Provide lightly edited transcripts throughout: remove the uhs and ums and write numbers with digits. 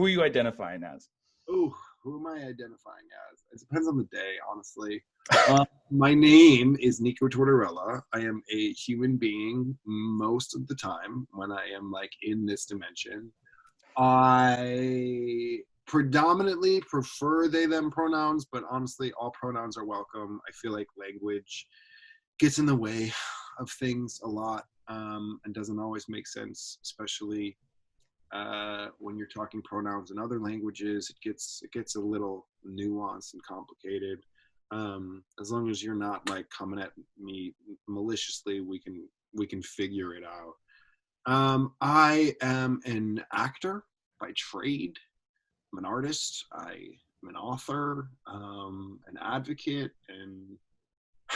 Who are you identifying as? Ooh, who am I identifying as? It depends on the day, honestly. My name is Nico Tortorella. I am a human being most of the time when I am like in this dimension. I predominantly prefer they, them pronouns, but honestly, all pronouns are welcome. I feel like language gets in the way of things a lot and doesn't always make sense, especially when you're talking pronouns in other languages. It gets a little nuanced and complicated. As long as you're not like coming at me maliciously, we can figure it out. I am an actor by trade. I'm an artist. I'm an author, an advocate, and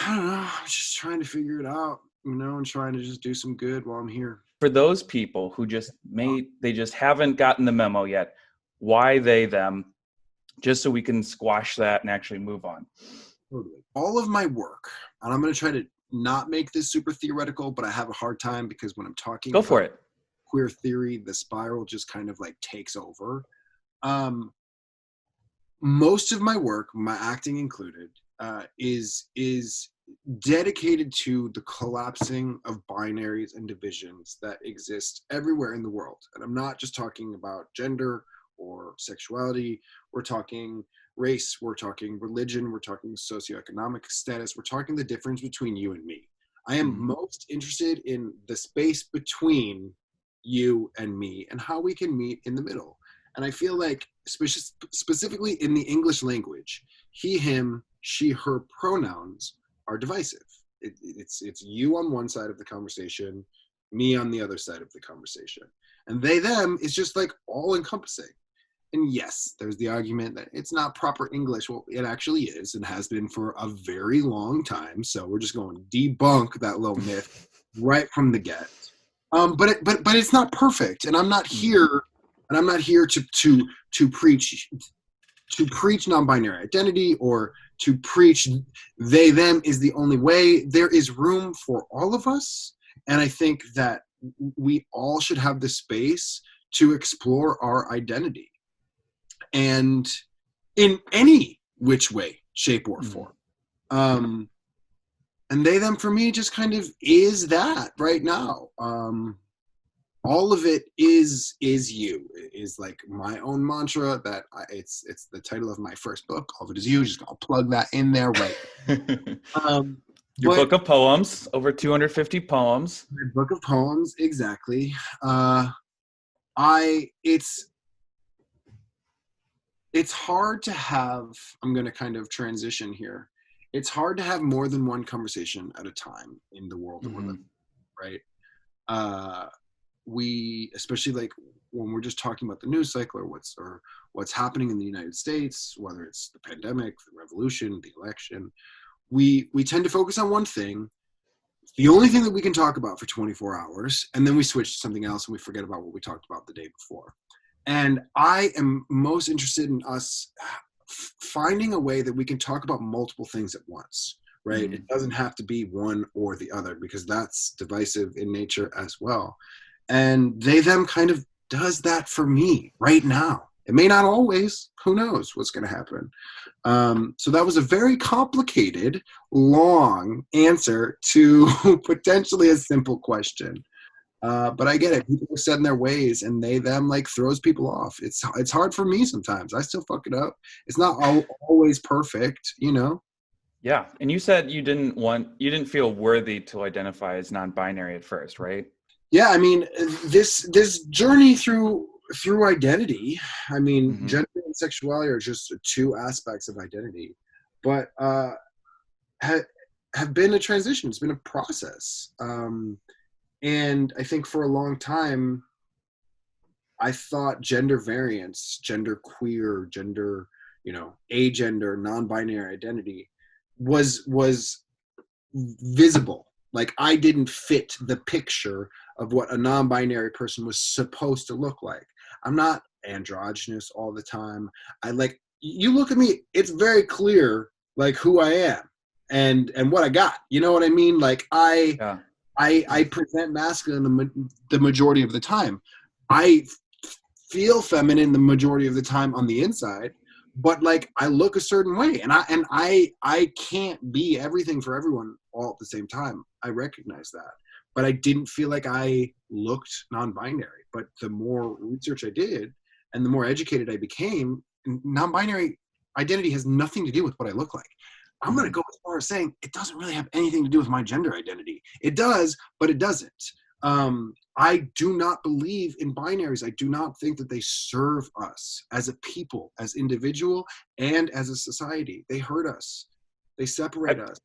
I don't know. I'm just trying to figure it out, and trying to just do some good while I'm here. For those people who they just haven't gotten the memo yet, why they, them, just so we can squash that and actually move on. Totally. All of my work, and I'm going to try to not make this super theoretical, but I have a hard time because when I'm talking Go for it. Queer theory, the spiral just kind of like takes over. Most of my work, my acting included, is dedicated to the collapsing of binaries and divisions that exist everywhere in the world. And I'm not just talking about gender or sexuality. We're talking race, we're talking religion, we're talking socioeconomic status, we're talking the difference between you and me. I am most interested in the space between you and me and how we can meet in the middle. And I feel like specifically in the English language, he, him, she, her pronouns are divisive. It's you on one side of the conversation, me on the other side of the conversation. And they, them is just like all encompassing. And yes, there's the argument that it's not proper English. Well, it actually is and has been for a very long time. So we're just going to debunk that little myth right from the get. But it's not perfect. And I'm not here to preach non-binary identity or to preach they, them is the only way. There is room for all of us. And I think that we all should have the space to explore our identity. And in any which way, shape, or form. And they, them for me just kind of is that right now. All of it is you. It is like my own mantra that it's the title of my first book. All of it is you. Just I'll plug that in there right. Your book of poems, over 250 poems. My book of poems, exactly. It's hard to have, I'm going to kind of transition here. It's hard to have more than one conversation at a time in the world that we're living, right? We, especially like when we're just talking about the news cycle or what's happening in the United States, whether it's the pandemic, the revolution, the election, we tend to focus on one thing, the only thing that we can talk about for 24 hours, and then we switch to something else and we forget about what we talked about the day before. And I am most interested in us finding a way that we can talk about multiple things at once, right? It doesn't have to be one or the other because that's divisive in nature as well. And they, them kind of does that for me right now. It may not always. Who knows what's going to happen? So that was a very complicated, long answer to potentially a simple question. But I get it. People are set in their ways, and they, them, like throws people off. It's hard for me sometimes. I still fuck it up. It's not always perfect, Yeah, and you said you didn't feel worthy to identify as non-binary at first, right? Yeah, I mean, this journey through identity. I mean, gender and sexuality are just two aspects of identity, but have been a transition. It's been a process. And I think for a long time, I thought gender variance, gender queer, gender, agender, non-binary identity was visible. Like I didn't fit the picture of what a non-binary person was supposed to look like. I'm not androgynous all the time. You look at me, it's very clear like who I am and what I got. You know what I mean? Like I present masculine the majority of the time. I feel feminine the majority of the time on the inside, but like I look a certain way, and I can't be everything for everyone all at the same time. I recognize that, but I didn't feel like I looked non-binary. But the more research I did and the more educated I became, non-binary identity has nothing to do with what I look like. I'm going to go as far as saying it doesn't really have anything to do with my gender identity. It does, but it doesn't. I do not believe in binaries. I do not think that they serve us as a people, as individual, and as a society. They hurt us. They separate us.